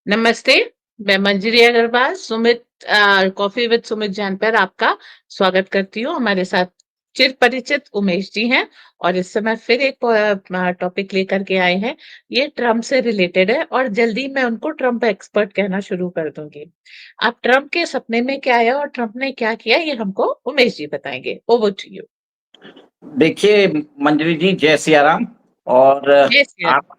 नमस्ते, मैं मंजरी Agarwal Sumit coffee with Sumit Jain पर आपका स्वागत करती हूँ। हमारे साथ चिर परिचित उमेश जी हैं और इस समय फिर एक टॉपिक लेकर के आए हैं। ये ट्रम्प से रिलेटेड है और जल्दी मैं उनको ट्रम्प एक्सपर्ट कहना शुरू कर दूंगी। आप ट्रम्प के सपने में क्या है और ट्रम्प ने क्या किया ये हमको उमेश जी बताएंगे। Over to you. देखिए मंजरी जी, जय सिया राम। और यस आप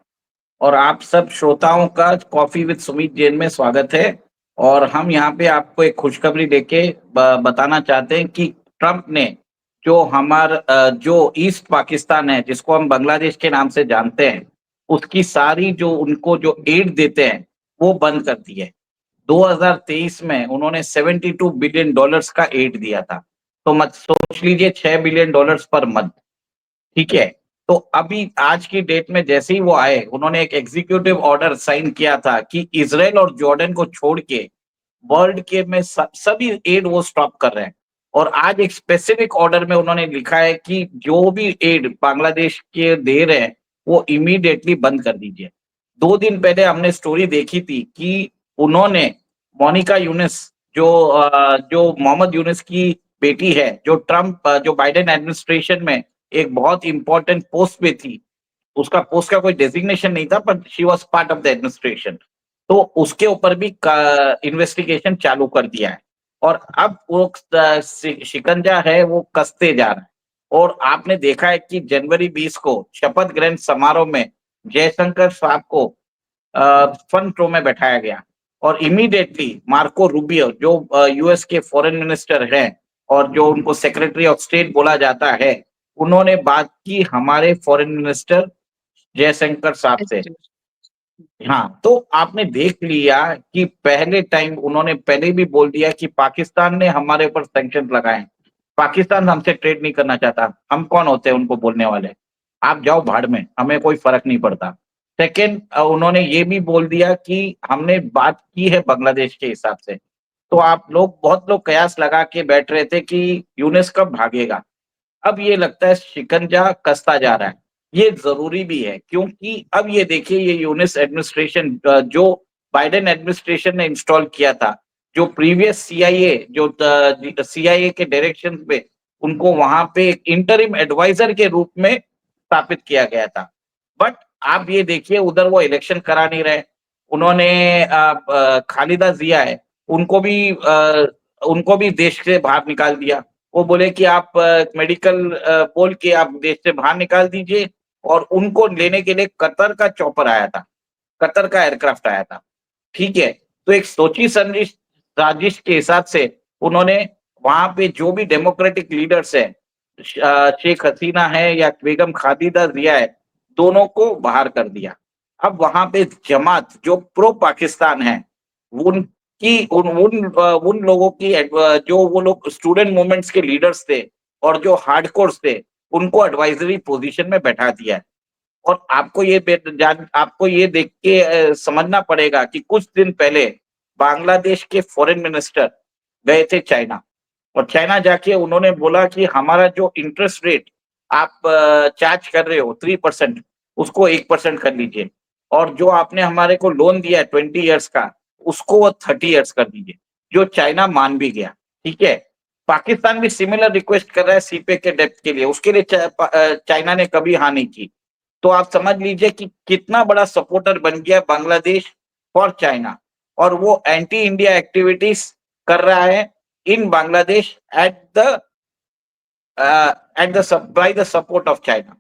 और आप सब श्रोताओं का कॉफी विद सुमित जैन में स्वागत है। और हम यहाँ पे आपको एक खुशखबरी देके बताना चाहते हैं कि ट्रम्प ने जो ईस्ट पाकिस्तान है, जिसको हम बांग्लादेश के नाम से जानते हैं, उसकी सारी जो उनको जो एड देते हैं वो बंद कर दी है। 2023 में उन्होंने $72 बिलियन का एड दिया था। तो मत सोच लीजिए, $6 बिलियन पर मंथ। ठीक है। तो अभी आज की डेट में जैसे ही वो आए, उन्होंने एक एग्जीक्यूटिव ऑर्डर साइन किया था कि इसराइल और जॉर्डन को छोड़ के वर्ल्ड के में सभी एड वो स्टॉप कर रहे हैं। और आज एक स्पेसिफिक ऑर्डर में उन्होंने लिखा है कि जो भी एड बांग्लादेश के दे रहे हैं वो इमीडिएटली बंद कर दीजिए। 2 दिन पहले हमने स्टोरी देखी थी कि उन्होंने मोनिका यूनिस, जो मोहम्मद यूनिस की बेटी है, जो बाइडेन एडमिनिस्ट्रेशन में एक बहुत इंपॉर्टेंट पोस्ट पे थी। उसका पोस्ट का कोई डेजिग्नेशन नहीं था, पर she was part of the administration. तो उसके ऊपर भी इन्वेस्टिगेशन चालू कर दिया है। और अब वो शिकंजा है वो कसते जा रहा है। और आपने देखा है कि जनवरी 20 को शपथ ग्रहण समारोह में जयशंकर साहब को फ्रंट रो में बैठाया गया। और इमीडिएटली मार्को रूबियो, जो यूएस के फॉरेन मिनिस्टर हैं और जो उनको सेक्रेटरी ऑफ स्टेट बोला जाता है, उन्होंने बात की हमारे फॉरेन मिनिस्टर जयशंकर साहब से। हाँ, तो आपने देख लिया कि पहले टाइम उन्होंने पहले भी बोल दिया कि पाकिस्तान ने हमारे ऊपर सैंक्शन लगाए। पाकिस्तान हमसे ट्रेड नहीं करना चाहता। हम कौन होते हैं उनको बोलने वाले? आप जाओ भाड़ में, हमें कोई फर्क नहीं पड़ता। सेकेंड, उन्होंने ये भी बोल दिया कि हमने बात की है बांग्लादेश के हिसाब से। तो आप लोग, बहुत लोग कयास लगा के बैठ रहे थे कि यूनिस कब भागेगा। अब ये लगता है शिकंजा कसता जा रहा है। ये ज़रूरी भी है, क्योंकि अब ये देखिए, ये यूनिस एडमिनिस्ट्रेशन जो बाइडेन एडमिनिस्ट्रेशन ने इंस्टॉल किया था, जो प्रीवियस सीआईए के डायरेक्शन पे उनको वहां पे एक इंटरिम एडवाइजर के रूप में स्थापित किया गया था। बट आप ये देखिए, उधर वो इलेक्शन करा नहीं रहे। उन्होंने खालिदा जिया है, उनको भी उनको भी देश से बाहर निकाल दिया। वो बोले कि आप मेडिकल बोल के आप देश से बाहर निकाल दीजिए। और उनको लेने के लिए कतर का चॉपर आया था, कतर का एयरक्राफ्ट आया था। ठीक है। तो एक सोची समझी साजिश के हिसाब से उन्होंने वहां पे जो भी डेमोक्रेटिक लीडर्स है, शेख हसीना है या बेगम खालिदा जिया है, दोनों को बाहर कर दिया। अब वहां पे जमात जो प्रो पाकिस्तान है, उनकी उन लोगों की जो वो लोग स्टूडेंट मूवमेंट्स के लीडर्स थे और जो हार्डकोर्स थे, उनको एडवाइजरी पोजीशन में बैठा दिया है। और आपको ये देख के समझना पड़ेगा कि कुछ दिन पहले बांग्लादेश के फॉरेन मिनिस्टर गए थे चाइना। और चाइना जाके उन्होंने बोला कि हमारा जो इंटरेस्ट रेट आप चार्ज कर रहे हो 3%, उसको 1% कर लीजिए। और जो आपने हमारे को लोन दिया है 20 ईयर्स का, उसको वो 30 ईयर्स कर दीजिए। जो चाइना मान भी गया। ठीक है। पाकिस्तान भी सिमिलर रिक्वेस्ट कर रहा है सीपे के डेप्थ के लिए, उसके लिए चाइना ने कभी हाँ नहीं की। तो आप समझ लीजिए कि कितना बड़ा सपोर्टर बन गया बांग्लादेश फॉर चाइना। और वो एंटी इंडिया एक्टिविटीज कर रहा है in Bangladesh at the by the support of China.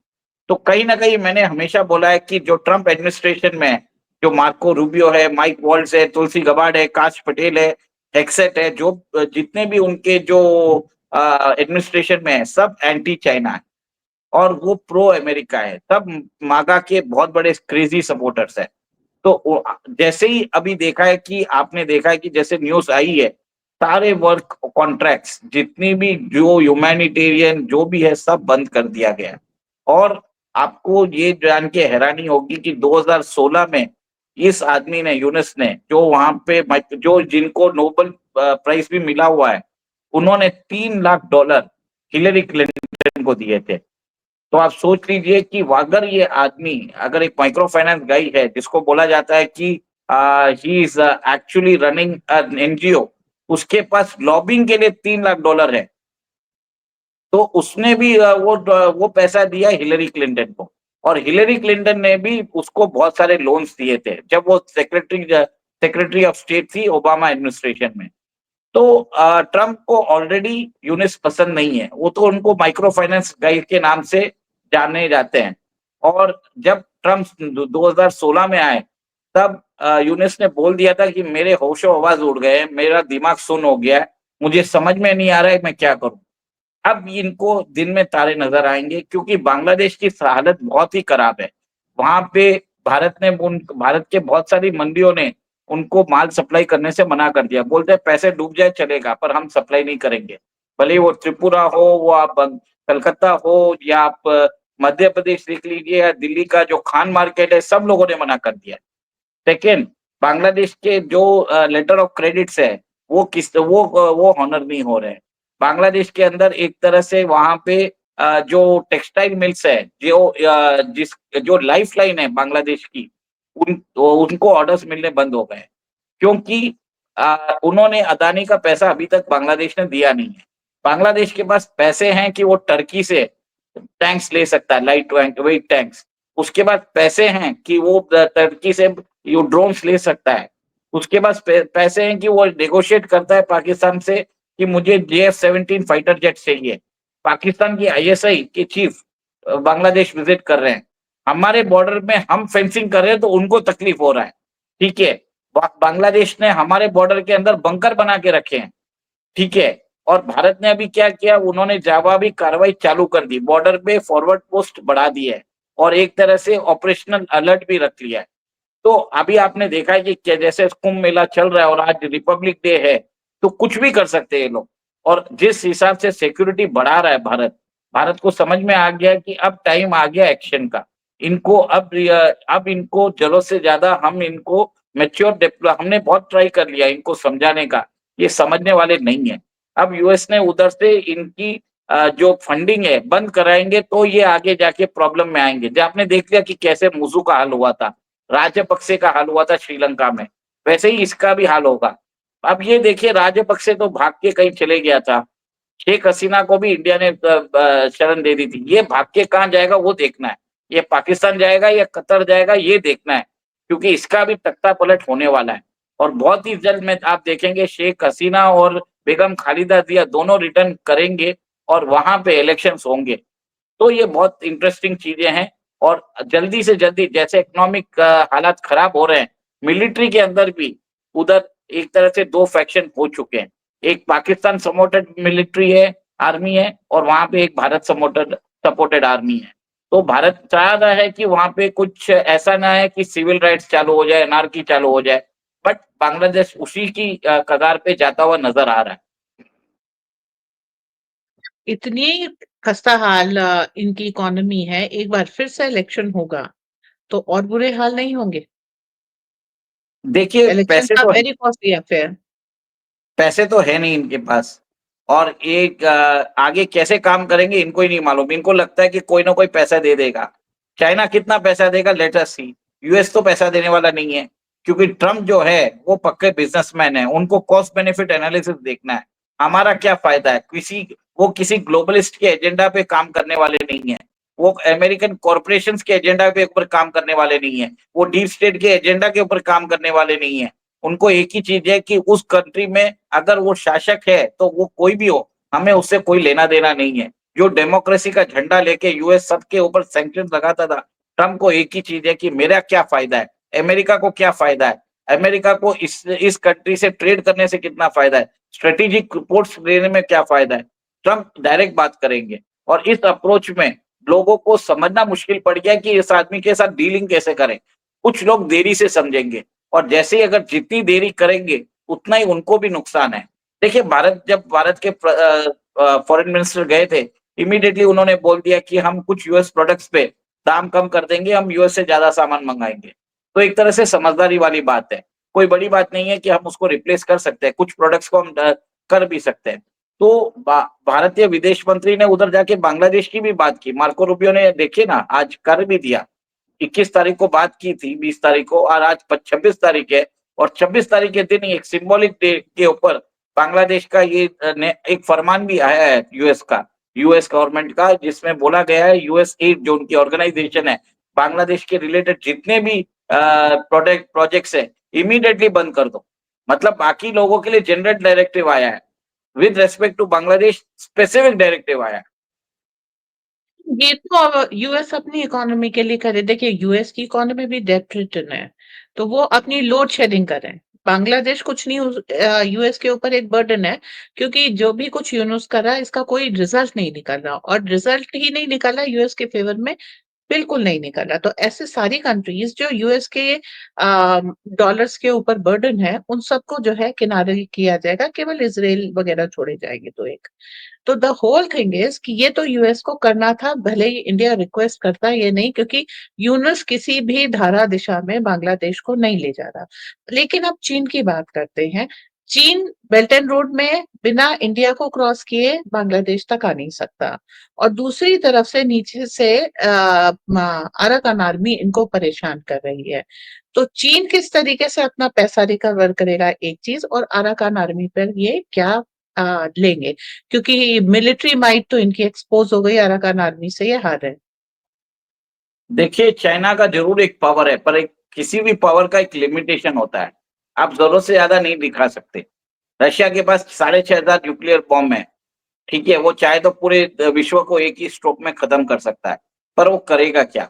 तो कहीं ना कहीं मैंने हमेशा बोला है कि जो ट्रम्प एडमिनिस्ट्रेशन में है, जो मार्को रूबियो है, माइक वॉल्स है, तुलसी गबार्ड है, काश पटेल है, हेक्सेट है, जो जितने भी उनके जो एडमिनिस्ट्रेशन में है, सब एंटी चाइना है। और वो प्रो अमेरिका है। सब मागा के बहुत बड़े क्रेजी सपोर्टर्स है। तो जैसे ही अभी देखा है कि आपने देखा है कि जैसे न्यूज आई है, सारे वर्क कॉन्ट्रैक्ट्स जितनी भी जो ह्यूमैनिटेरियन जो भी है, सब बंद कर दिया गया है। और आपको ये जान के हैरानी होगी कि 2016 में इस आदमी ने, यूनिस ने, जो वहां पे जो जिनको नोबेल प्राइज भी मिला हुआ है, उन्होंने $3 लाख हिलरी क्लिंटन को दिए थे। तो आप सोच लीजिए कि अगर ये आदमी, अगर एक माइक्रो फाइनेंस गाई है जिसको बोला जाता है कि he is actually running an NGO, उसके पास लॉबिंग के लिए $3 लाख है। तो उसने भी वो पैसा दिया हिलरी क्लिंटन को, और हिलरी क्लिंटन ने भी उसको बहुत सारे लोन्स दिए थे जब वो सेक्रेटरी ऑफ स्टेट थी ओबामा एडमिनिस्ट्रेशन में। तो ट्रम्प को ऑलरेडी यूनिस पसंद नहीं है, वो तो उनको माइक्रो फाइनेंस गाइड के नाम से जाने जाते हैं। और जब ट्रम्प 2016 में आए, तब यूनिस ने बोल दिया था कि मेरे होशो हवास उड़ गए, मेरा दिमाग सुन हो गया है, मुझे समझ में नहीं आ रहा है मैं क्या करूं। अब इनको दिन में तारे नजर आएंगे, क्योंकि बांग्लादेश की हालत बहुत ही खराब है। वहां पे भारत के बहुत सारी मंडियों ने उनको माल सप्लाई करने से मना कर दिया, बोलते हैं पैसे डूब जाए चलेगा पर हम सप्लाई नहीं करेंगे। भले वो त्रिपुरा हो, वो आप कलकत्ता हो, या आप मध्य प्रदेश देख लीजिए, या दिल्ली का जो खान मार्केट है, सब लोगों ने मना कर दिया। सेकेंड, बांग्लादेश के जो लेटर ऑफ क्रेडिट्स है, वो हॉनर नहीं हो रहे हैं। बांग्लादेश के अंदर एक तरह से वहां पे जो टेक्सटाइल मिल्स है, जो लाइफ लाइन है बांग्लादेश की, उनको ऑर्डर्स मिलने बंद हो गए, क्योंकि उन्होंने अदानी का पैसा अभी तक बांग्लादेश ने दिया नहीं है। बांग्लादेश के पास पैसे हैं कि वो टर्की से टैंक्स ले सकता है, लाइट वेट टैंक्स। उसके बाद पैसे हैं कि वो टर्की से ये ड्रोन्स ले सकता है। उसके पास पैसे हैं कि वो नेगोशिएट करता है पाकिस्तान से कि मुझे JF-17 फाइटर जेट चाहिए। पाकिस्तान की ISI के चीफ बांग्लादेश विजिट कर रहे हैं। हमारे बॉर्डर में हम फेंसिंग कर रहे हैं तो उनको तकलीफ हो रहा है। ठीक है, बांग्लादेश ने हमारे बॉर्डर के अंदर बंकर बना के रखे हैं। ठीक है, और भारत ने अभी क्या किया, उन्होंने जवाबी कार्रवाई चालू कर दी, बॉर्डर पे फॉरवर्ड पोस्ट बढ़ा दी है, और एक तरह से ऑपरेशनल अलर्ट भी रख लिया है। तो अभी आपने देखा है कि जैसे कुंभ मेला चल रहा है और आज रिपब्लिक डे है, तो कुछ भी कर सकते हैं ये लोग। और जिस हिसाब से सिक्योरिटी बढ़ा रहा है भारत, भारत को समझ में आ गया कि अब टाइम आ गया एक्शन का। इनको अब इनको जरूरत से ज्यादा हम इनको हमने बहुत ट्राई कर लिया इनको समझाने का, ये समझने वाले नहीं है। अब यूएस ने उधर से इनकी जो फंडिंग है बंद कराएंगे, तो ये आगे जाके प्रॉब्लम में आएंगे। जो आपने देख लिया कि कैसे मुजू का हाल हुआ था, राजपक्षे का हाल हुआ था श्रीलंका में, वैसे ही इसका भी हाल होगा। अब ये देखिए, राजपक्षे तो भाग के कहीं चले गया था, शेख हसीना को भी इंडिया ने शरण दे दी थी, ये भाग के कहाँ जाएगा वो देखना है। ये पाकिस्तान जाएगा या कतर जाएगा ये देखना है, क्योंकि इसका भी तख्ता पलट होने वाला है। और बहुत ही जल्द में आप देखेंगे शेख हसीना और बेगम खालिदा जिया दोनों रिटर्न करेंगे और वहां पे इलेक्शंस होंगे। तो ये बहुत इंटरेस्टिंग चीजें हैं। और जल्दी से जल्दी जैसे इकोनॉमिक हालात खराब हो रहे हैं, मिलिट्री के अंदर भी उधर एक तरह से दो फैक्शन हो चुके हैं। एक पाकिस्तान सपोर्टेड मिलिट्री है, आर्मी है, और वहां पे एक भारत सपोर्टेड सपोर्टेड आर्मी है। तो भारत चाह रहा है कि वहां पे कुछ ऐसा ना है कि सिविल राइट्स चालू हो जाए, अनार्की चालू हो जाए, बट बांग्लादेश उसी की कगार पे जाता हुआ नजर आ रहा है। इतनी खस्ता हाल इनकी इकोनॉमी है, एक बार फिर से इलेक्शन होगा तो और बुरे हाल नहीं होंगे? देखिए, इलेक्शन का वेरी कॉस्टली अफेयर। पैसे तो है नहीं इनके पास, और एक आगे कैसे काम करेंगे इनको ही नहीं मालूम। इनको लगता है कि कोई ना कोई पैसा दे देगा। चाइना कितना पैसा देगा, लेट अस सी। यूएस तो पैसा देने वाला नहीं है, क्योंकि ट्रम्प जो है वो पक्के बिजनेसमैन है, उनको कॉस्ट बेनिफिट एनालिसिस देखना है। हमारा क्या फायदा है, वो किसी ग्लोबलिस्ट के एजेंडा पे काम करने वाले नहीं है, वो अमेरिकन कॉरपोरेशन के एजेंडा पे ऊपर काम करने वाले नहीं है, वो डीप स्टेट के एजेंडा के ऊपर काम करने वाले नहीं है। उनको एक ही चीज है कि उस कंट्री में अगर वो शासक है तो वो कोई भी हो, हमें उससे कोई लेना देना नहीं है। जो डेमोक्रेसी का झंडा लेके यूएस सबके ऊपर सैंक्शन लगाता था, ट्रम्प को एक ही चीज है कि मेरा क्या फायदा है, अमेरिका को क्या फायदा है, अमेरिका को इस कंट्री से ट्रेड करने से कितना फायदा है, स्ट्रेटेजिक रिपोर्ट्स देने में क्या फायदा है। ट्रम्प डायरेक्ट बात करेंगे, और इस अप्रोच में लोगों को समझना मुश्किल पड़ गया कि इस आदमी के साथ डीलिंग कैसे करें। कुछ लोग देरी से समझेंगे, और जैसे ही अगर जितनी देरी करेंगे उतना ही उनको भी नुकसान है। देखिए, जब भारत के फॉरेन मिनिस्टर गए थे, इमीडिएटली उन्होंने बोल दिया कि हम कुछ यूएस प्रोडक्ट्स पे दाम कम कर देंगे, हम यूएस से ज्यादा सामान मंगाएंगे। तो एक तरह से समझदारी वाली बात है, कोई बड़ी बात नहीं है कि हम उसको रिप्लेस कर सकते हैं, कुछ प्रोडक्ट्स को हम कर भी सकते हैं। तो भारतीय विदेश मंत्री ने उधर जाके बांग्लादेश की भी बात की, मार्को रूबियो ने देखिए ना आज कर भी दिया। 21 तारीख को बात की थी, 20 तारीख को, और आज 26 तारीख है, और 26 तारीख के दिन ही एक सिंबॉलिक डे के ऊपर बांग्लादेश का ये एक फरमान भी आया है यूएस गवर्नमेंट का, जिसमें बोला गया है यूएस एड जो उनकी ऑर्गेनाइजेशन है, बांग्लादेश के रिलेटेड जितने भी प्रोजेक्ट्स है इमीडिएटली बंद कर दो। मतलब बाकी लोगों के लिए जनरल डायरेक्टिव आया है, with respect to Bangladesh specific directive आया है। ये तो यूएस अपनी इकोनॉमी के लिए करे। देखिए यूएस की इकोनॉमी भी डेट रिटर्न है, तो वो अपनी लोड शेडिंग करें। बांग्लादेश कुछ नहीं, यूएस के ऊपर एक बर्डन है, क्योंकि जो भी कुछ यूनुस कर रहा है इसका कोई रिजल्ट नहीं निकल रहा, और रिजल्ट ही नहीं निकला यूएस के फेवर में, बिल्कुल नहीं निकला। तो ऐसे सारी कंट्रीज जो यूएस के डॉलर्स के ऊपर बर्डन है, उन सबको जो है किनारे किया जाएगा, केवल इसराइल वगैरह छोड़े जाएंगे। तो द होल थिंग इज कि ये तो यूएस को करना था, भले ही इंडिया रिक्वेस्ट करता ये नहीं, क्योंकि यूनुस किसी भी धारा दिशा में बांग्लादेश को नहीं ले जा रहा। लेकिन अब चीन की बात करते हैं। चीन बेल्ट एंड रोड में बिना इंडिया को क्रॉस किए बांग्लादेश तक आ नहीं सकता, और दूसरी तरफ से नीचे से अराकान आर्मी इनको परेशान कर रही है। तो चीन किस तरीके से अपना पैसा रिकवर करेगा, एक चीज, और अराकान आर्मी पर ये क्या लेंगे, क्योंकि मिलिट्री माइट तो इनकी एक्सपोज हो गई, अराकान आर्मी से ये हार है। देखिए, चाइना का जरूर एक पावर है, पर एक किसी भी पावर का एक लिमिटेशन होता है। आप जरूरत से ज्यादा नहीं दिखा सकते। रशिया के पास 6,500 न्यूक्लियर बॉम्ब है, ठीक है, वो चाहे तो पूरे विश्व को एक ही स्ट्रोक में खत्म कर सकता है, पर वो करेगा क्या?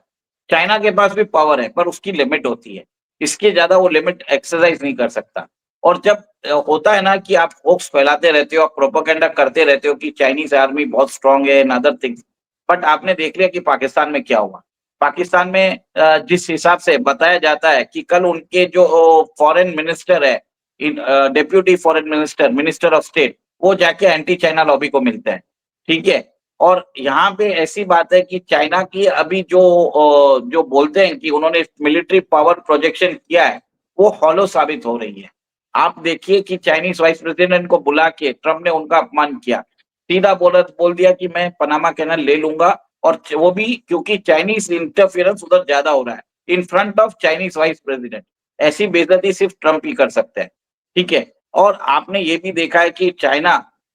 चाइना के पास भी पावर है, पर उसकी लिमिट होती है, इसके ज्यादा वो लिमिट एक्सरसाइज नहीं कर सकता। और जब होता है ना कि आप होक्स फैलाते रहते हो, आप प्रोपेगेंडा करते रहते हो कि चाइनीज आर्मी बहुत स्ट्रांग है एंड अदर थिंग्स, बट आपने देख लिया कि पाकिस्तान में क्या हुआ। पाकिस्तान में जिस हिसाब से बताया जाता है कि कल उनके जो फॉरेन मिनिस्टर है, deputy foreign minister, minister of state, वो जाके एंटी चाइना लॉबी को मिलते हैं, ठीक है। और यहाँ पे ऐसी बात है कि चाइना की अभी जो बोलते हैं कि उन्होंने मिलिट्री पावर प्रोजेक्शन किया है, वो हॉलो साबित हो रही है। आप देखिए कि चाइनीज वाइस प्रेसिडेंट को बुला के ट्रम्प ने उनका अपमान किया, सीधा बोल दिया कि मैं पनामा कैनाल ले लूंगा, और वो भी क्योंकि चाइनीज इंटरफियरेंस उधर ज्यादा हो रहा है in front of Chinese vice president. ऐसी बेइज्जती सिर्फ ट्रम्प ही कर सकते हैं, ठीक है। और आपने ये भी देखा है कि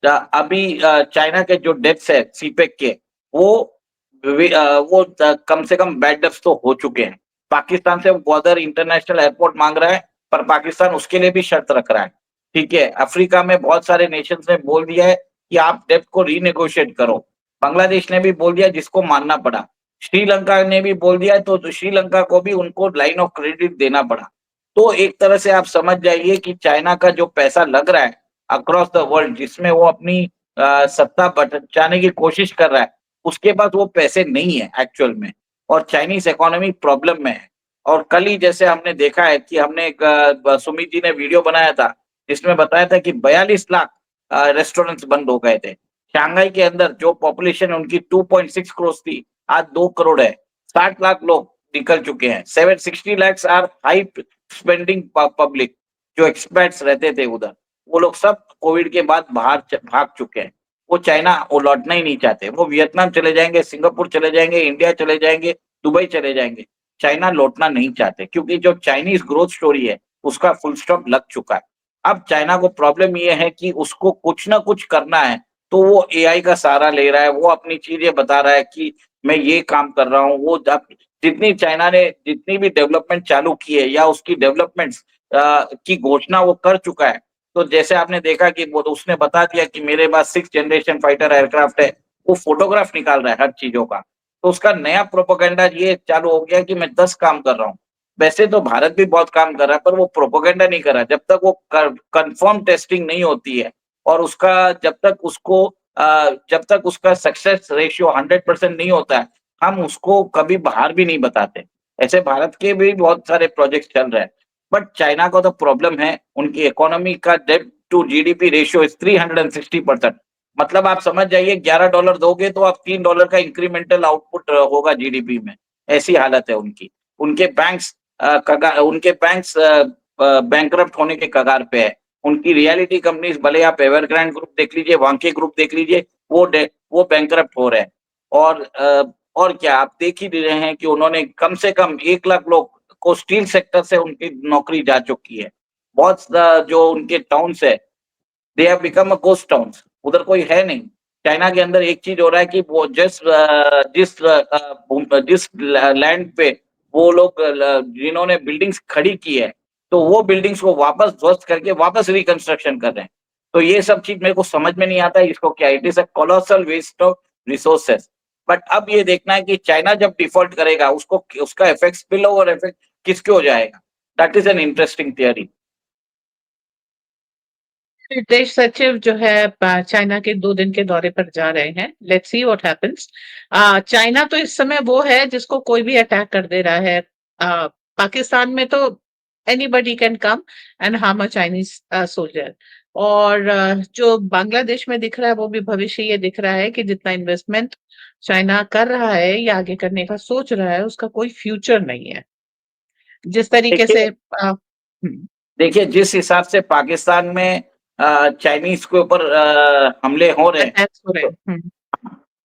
अभी चाइना के जो डेथ्स है सीपेक के, वो कम से कम बैड डेथ्स तो हो चुके हैं। पाकिस्तान से ग्वादर इंटरनेशनल एयरपोर्ट मांग रहा है, पर पाकिस्तान उसके लिए भी शर्त रख रहा है, ठीक है। अफ्रीका में बहुत सारे नेशंस ने बोल दिया है कि आप डेप्ट को रीनेगोशिएट करो। बांग्लादेश ने भी बोल दिया, जिसको मानना पड़ा। श्रीलंका ने भी बोल दिया, तो श्रीलंका को भी उनको लाइन ऑफ क्रेडिट देना पड़ा। तो एक तरह से आप समझ जाइए कि चाइना का जो पैसा लग रहा है अक्रॉस द वर्ल्ड, जिसमें वो अपनी सत्ता बचाने की कोशिश कर रहा है, उसके पास वो पैसे नहीं है एक्चुअल में, और चाइनीज इकोनॉमी प्रॉब्लम में है। और कल ही जैसे हमने देखा है कि हमने सुमित जी ने वीडियो बनाया था, जिसमें बताया था कि 42 लाख रेस्टोरेंट्स बंद हो गए थे। शंघाई के अंदर जो पॉपुलेशन उनकी 2.6 करोड़ थी, आज 2 करोड़ है। 60 लाख लोग निकल चुके हैं। 760 lakhs are high spending public, जो एक्सपर्ट्स रहते थे उधर, वो लोग सब कोविड के बाद बाहर भाग चुके हैं। वो चाइना वो लौटना ही नहीं चाहते। वो वियतनाम चले जाएंगे, सिंगापुर चले जाएंगे, इंडिया चले जाएंगे, दुबई चले जाएंगे। चाइना लौटना नहीं चाहते, क्योंकि जो चाइनीज ग्रोथ स्टोरी है उसका फुल स्टॉप लग चुका है। अब चाइना को प्रॉब्लम ये है कि उसको कुछ ना कुछ करना है, तो वो एआई का सहारा ले रहा है। वो अपनी चीजें बता रहा है कि मैं ये काम कर रहा हूँ। वो जितनी चाइना ने जितनी भी डेवलपमेंट चालू की है या उसकी डेवलपमेंट्स की घोषणा वो कर चुका है। तो जैसे आपने देखा कि वो उसने बता दिया कि मेरे पास 6th जनरेशन फाइटर एयरक्राफ्ट है, वो फोटोग्राफ निकाल रहा है हर चीजों का। तो उसका नया प्रोपेगेंडा ये चालू हो गया कि मैं 10 काम कर रहा हूँ। वैसे तो भारत भी बहुत काम कर रहा है, पर वो प्रोपेगेंडा नहीं कर रहा। जब तक वो कंफर्म टेस्टिंग नहीं होती है, और उसका जब तक उसका सक्सेस रेशियो 100% नहीं होता है, हम उसको कभी बाहर भी नहीं बताते। ऐसे भारत के भी बहुत सारे प्रोजेक्ट चल रहे हैं, बट चाइना का तो प्रॉब्लम है, उनकी इकोनॉमी का डेब्ट टू जीडीपी रेशियो इज 360%। मतलब आप समझ जाइए, $11 दोगे तो आप $3 का इंक्रीमेंटल आउटपुट होगा जीडीपी में। ऐसी हालत है उनकी। उनके बैंक्स बैंकरप्ट होने के कगार पे है। उनकी रियलिटी कंपनीज, भले आप एवरग्रांड ग्रुप देख लीजिए, वांके ग्रुप देख लीजिए, वो बैंकरप्ट हो रहे हैं। और और क्या आप देख ही रहे हैं कि उन्होंने कम से कम 1 लाख लोग को स्टील सेक्टर से उनकी नौकरी जा चुकी है। बहुत जो उनके टाउन्स है, they have become a ghost towns, उधर कोई है नहीं। चाइना के अंदर एक चीज हो रहा है कि वो जिस लैंड पे वो लोग जिन्होंने बिल्डिंग्स खड़ी की है, तो वो बिल्डिंग्स को वापस ध्वस्त करके वापस रिकंस्ट्रक्शन कर रहे हैं। तो ये सब चीज मेरे को समझ में नहीं आता है इसको क्या, it is a colossal waste of resources. But अब ये देखना है कि चाइना जब डिफॉल्ट करेगा उसको उसका इफेक्ट, स्पिल ओवर इफेक्ट किसके हो जाएगा। That is an interesting theory. विदेश सचिव जो है चाइना के 2 दिन के दौरे पर जा रहे हैं। Let's see what happens. China तो इस समय वो है जिसको कोई भी अटैक कर दे रहा है। पाकिस्तान में तो anybody can come and harm a Chinese soldier. और जो बांग्लादेश में दिख रहा है वो भी भविष्य ये दिख रहा है कि जितना इन्वेस्टमेंट चाइना कर रहा है या आगे करने का सोच रहा है उसका कोई फ्यूचर नहीं है। जिस तरीके से देखिए देखिए जिस हिसाब से पाकिस्तान में चाइनीज के ऊपर हमले हो रहे हैं, अटैक्स हो रहे तो हैं।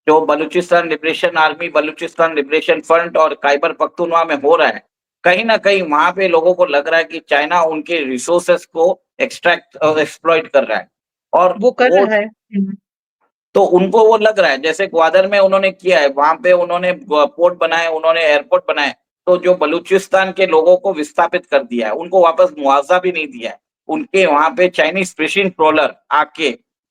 जो Balochistan liberation army, Balochistan liberation front और खैबर पख्तूनख्वा में हो रहा है, कहीं ना कहीं वहां पे लोगों को लग रहा है कि चाइना उनके रिसोर्सेस को एक्सट्रैक्ट और एक्सप्लॉइट कर रहा है। और वो कर वो रहा है। तो उनको वो लग रहा है, जैसे ग्वादर में उन्होंने किया है, वहां पे उन्होंने पोर्ट बनाए, उन्होंने एयरपोर्ट बनाए, तो जो बलूचिस्तान के लोगों को विस्थापित कर दिया है, उनको वापस मुआवजा भी नहीं दिया है। उनके वहां पे चाइनीज फिशिंग ट्रोलर आके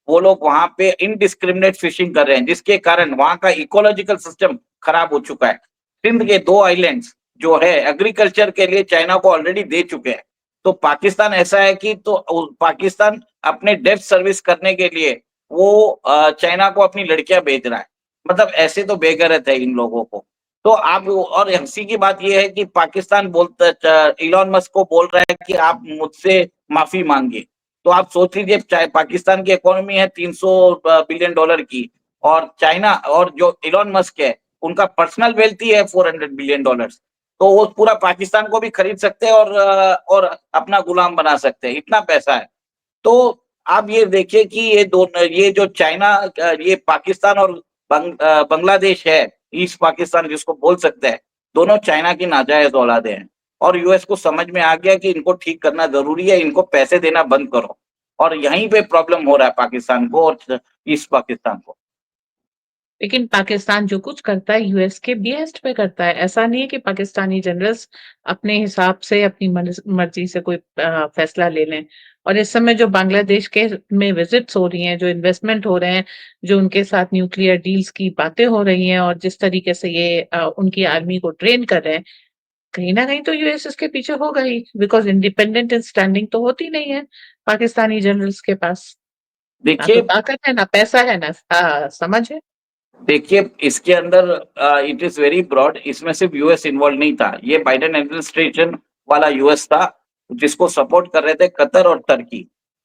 वो लोग वहां पे इनडिस्क्रिमिनेट फिशिंग कर रहे हैं, जिसके कारण वहां का इकोलॉजिकल सिस्टम खराब हो चुका है। सिंध के 2 आइलैंड्स जो है एग्रीकल्चर के लिए चाइना को ऑलरेडी दे चुके हैं। तो पाकिस्तान ऐसा है कि पाकिस्तान अपने डेप्थ सर्विस करने के लिए वो चाइना को अपनी लड़कियां भेज रहा है। मतलब ऐसे तो बेगैरत है इन लोगों को। तो आप, और हंसी की बात यह है कि पाकिस्तान बोलता, इलॉन मस्क को बोल रहा है कि आप मुझसे माफी मांगिए। तो आप सोच लीजिए, चाहे पाकिस्तान की इकोनॉमी है 300 बिलियन डॉलर की, और चाइना और जो इलॉन मस्क है उनका पर्सनल वेल्थ ही है 400 बिलियन डॉलर्स। तो वो पूरा पाकिस्तान को भी खरीद सकते हैं और अपना गुलाम बना सकते हैं, इतना पैसा है। तो आप ये देखिए कि ये जो चाइना, ये पाकिस्तान और बांग्लादेश है, ईस्ट पाकिस्तान जिसको बोल सकते हैं, दोनों चाइना की नाजायज औलादे हैं। और यूएस को समझ में आ गया कि इनको ठीक करना जरूरी है, इनको पैसे देना बंद करो। और यहीं पे प्रॉब्लम हो रहा है पाकिस्तान को और ईस्ट पाकिस्तान को। लेकिन पाकिस्तान जो कुछ करता है यूएस के बिहेस्ट पे करता है। ऐसा नहीं है कि पाकिस्तानी जनरल्स अपने हिसाब से अपनी मर्जी से कोई फैसला ले लें। और इस समय जो बांग्लादेश के में विजिट्स हो रही हैं, जो इन्वेस्टमेंट हो रहे हैं, जो उनके साथ न्यूक्लियर डील्स की बातें हो रही हैं और जिस तरीके से ये उनकी आर्मी को ट्रेन कर रहे हैं, कहीं ना कहीं तो यूएस इसके पीछे होगा ही। बिकॉज इंडिपेंडेंट एंड स्टैंडिंग तो होती नहीं है पाकिस्तानी जनरल्स के पास। ना तो देखिए ताकत है, ना पैसा है, ना समझ है। देखिए इसके अंदर इट इज वेरी ब्रॉड, इसमें सिर्फ यूएस इन्वॉल्व नहीं था, ये बाइडेन एडमिनिस्ट्रेशन वाला यूएस था, जिसको सपोर्ट कर रहे थे कतर और टर्की,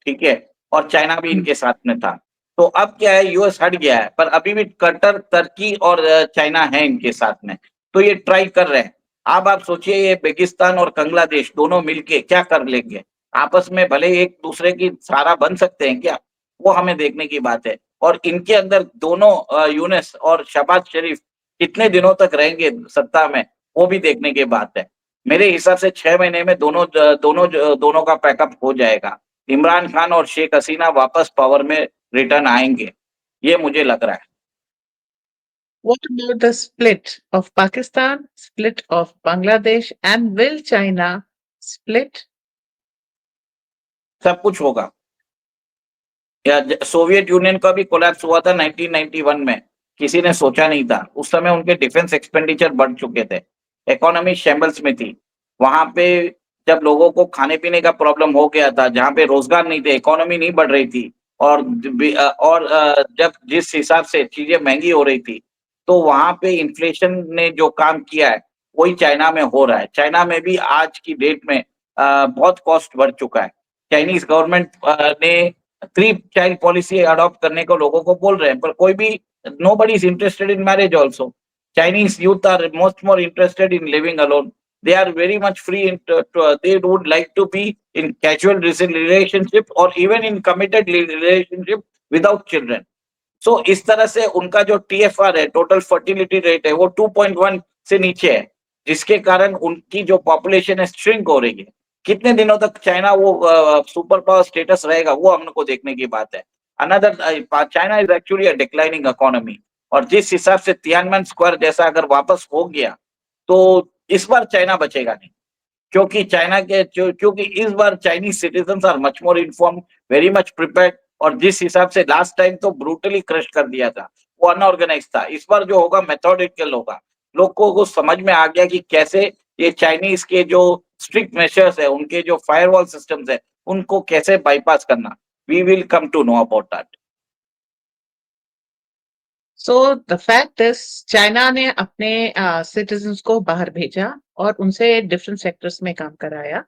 ठीक है, और चाइना भी इनके साथ में था। तो अब क्या है, यूएस हट गया है, पर अभी भी कतर, टर्की और चाइना है इनके साथ में। तो ये ट्राई कर रहे हैं। अब आप सोचिए, ये पाकिस्तान और बांग्लादेश दोनों मिलके क्या कर लेंगे आपस में, भले एक दूसरे की सहारा बन सकते हैं क्या, वो हमें देखने की बात है। और इनके अंदर दोनों यूनुस और शहबाज शरीफ कितने दिनों तक रहेंगे सत्ता में, वो भी देखने की बात है। मेरे हिसाब से 6 महीने में दोनों का पैकअप हो जाएगा। इमरान खान और शेख हसीना वापस पावर में रिटर्न आएंगे, ये मुझे लग रहा है। What about the split of Pakistan, split of Bangladesh, and will China split? सब कुछ होगा। या सोवियत यूनियन का भी कोलैप्स हुआ था 1991 में, किसी ने सोचा नहीं था। उस समय उनके डिफेंस एक्सपेंडिचर बढ़ चुके थे, इकोनॉमी शैम्बल्स में थी। वहां पे जब लोगों को खाने पीने का प्रॉब्लम हो गया था, जहां पे रोजगार नहीं थे, इकोनॉमी नहीं बढ़ रही थी, और जब जिस हिसाब से चीजें महंगी हो रही थी, तो वहां पे इन्फ्लेशन ने जो काम किया है वही चाइना में हो रहा है। चाइना में भी आज की डेट में बहुत कॉस्ट बढ़ चुका है। चाइनीज गवर्नमेंट ने 3 चाइल्ड पॉलिसी अडॉप्ट करने को लोगों को बोल रहे हैं, पर कोई भी, nobody is interested in marriage also. Chinese youth are most more interested in living alone. They are very much free they would like to be in casual relationship or even in committed relationship without children. सो इस तरह से उनका जो TFR है, total fertility rate है, वो 2.1 से नीचे है, जिसके कारण उनकी जो पॉपुलेशन है श्रिंक हो रही है। कितने दिनों तक चाइना वो सुपर पावर स्टेटस रहेगा, वो हमको देखने की बात है। Another China is actually a declining economy, और जिस हिसाब से तियानमेन स्क्वायर जैसा अगर वापस हो गया, तो इस बार चाइना बचेगा नहीं। क्योंकि इस बार Chinese citizens are much more inform, very much prepared, और जिस हिसाब से लास्ट टाइम तो ब्रूटली क्रश कर दिया था, वो अनऑर्गेनाइज था। इस बार जो होगा मेथोडिकल होगा। लोगों को समझ में आ गया कि कैसे ये चाइनीज के जो स्ट्रिक्ट मेजर्स है, उनके जो फायरवॉल सिस्टम्स है, उनको कैसे बाईपास करना। We will come to know about that. So the fact is, China ने अपने सिटीजन्स को बाहर भेजा और उनसे डिफरेंट सेक्टर्स में काम कराया,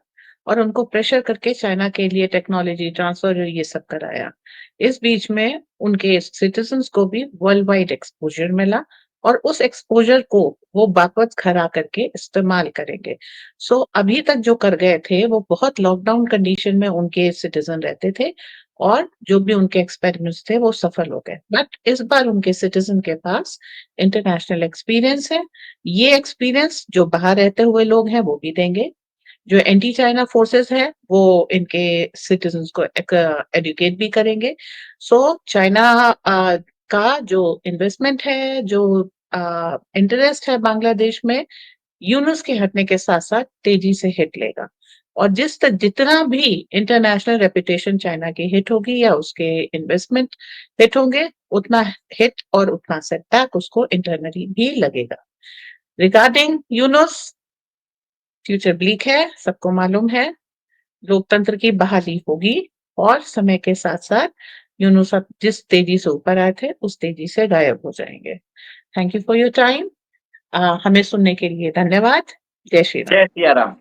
और उनको प्रेशर करके चाइना के लिए टेक्नोलॉजी ट्रांसफर ये सब कराया। इस बीच में उनके सिटीजन्स को भी वर्ल्ड वाइड एक्सपोजर मिला, और उस एक्सपोजर को वो वापस खरा करके इस्तेमाल करेंगे। सो अभी तक जो कर गए थे, वो बहुत लॉकडाउन कंडीशन में उनके सिटीजन रहते थे, और जो भी उनके एक्सपेरिमेंट्स थे वो सफल हो गए। बट इस बार उनके सिटीजन के पास इंटरनेशनल एक्सपीरियंस है। ये एक्सपीरियंस जो बाहर रहते हुए लोग हैं वो भी देंगे। जो एंटी चाइना फोर्सेस है वो इनके सिटीजन्स को एडुकेट भी करेंगे। सो चाइना का जो इन्वेस्टमेंट है, जो इंटरेस्ट है बांग्लादेश में, यूनुस के हटने के साथ साथ तेजी से हिट लेगा। और जितना भी इंटरनेशनल रेपुटेशन चाइना की हिट होगी या उसके इन्वेस्टमेंट हिट होंगे, उतना हिट और उतना सेटबैक उसको इंटरनली भी लगेगा। रिगार्डिंग यूनुस, फ्यूचर ब्लीक है, सबको मालूम है। लोकतंत्र की बहाली होगी, और समय के साथ साथ यूनुस अब जिस तेजी से ऊपर आए थे उस तेजी से गायब हो जाएंगे। Thank you for your time. हमें सुनने के लिए धन्यवाद। जय श्री राम। जय सिया राम।